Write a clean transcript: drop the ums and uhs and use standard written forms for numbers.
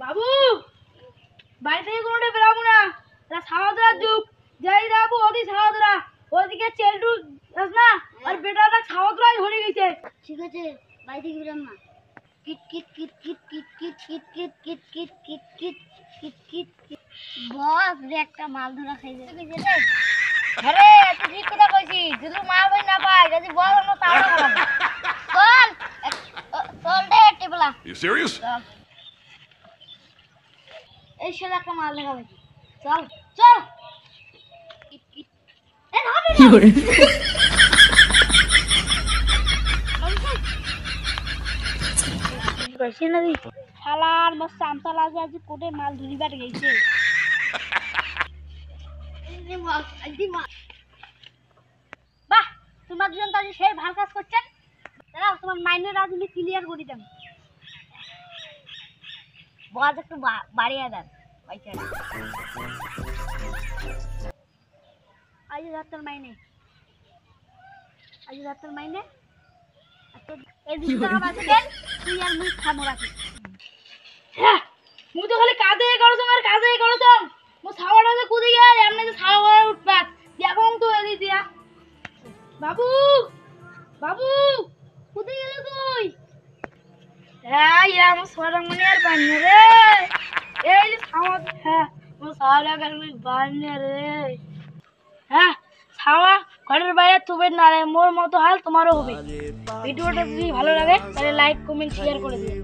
বাবু বাড়ি থেকে কোনোটা বেরাবো না, এটা সাহাদরার যুগ। যাই যাবো ওদি সাহাদরা, ওদিকে চেলটু যাস না, আর বেটাটা সাহাদরাই ধরে গেছে। ঠিক আছে, বাড়ি থেকে বেরাম না। কিট কিট কিট কিট কিট কিট কিট কিট কিট কিট কিট কিট কিট কিট কিট। বস রে একটা মাল ধরা খাইছে। আরে তুই ঠিক কথা কইছিস, যদি মাল বই না পাই যদি বল না তাও বল। চল চল দে টিপলা। You serious? চল এই শালা একটা মাল দেখা পাইছি। চল চল কিট কিট। এ ধর কি করে? কইছি না দি শালার মস্ত আমতা লাগে আজ কোটে মাল ধরিবার গেছে। এই মাল আইদি মাল। বাহ তোমরা দুজন তো সেই ভালো কাজ করছেন। দাঁড়াও তোমার মাইনের আজ আমি ক্লিয়ার করে দেব। বস একটু বাড়িয়ে দেন পয়সা। আজ রাতের মাইনে, আজ রাতের মাইনে এই 200 টাকা বাঁচে দেন, তুই আর মুই খামো রাখি। হ্যাঁ মুই তো খালি কাজে করো তোমার কাজে করো তো মো ছাওয়াটা যে কুদি গেল এমনি যে ছাওয়া করে উঠবাত দেখো তো এদি দিয়া। বাবু বাবু কুদি গেল তুই? হ্যাঁ ইয়া মো সরং মনে আর বান্নে রে, এই যে ছাওয়া। হ্যাঁ মো ছাওয়া গেল বান্নে রে। হ্যাঁ ছাওয়া ঘরের বাইরে তুবে না রে, মোর মতো হাল তোমারও হবে। ভিডিওটা যদি ভালো লাগে তাহলে লাইক কমেন্ট শেয়ার করে দিও।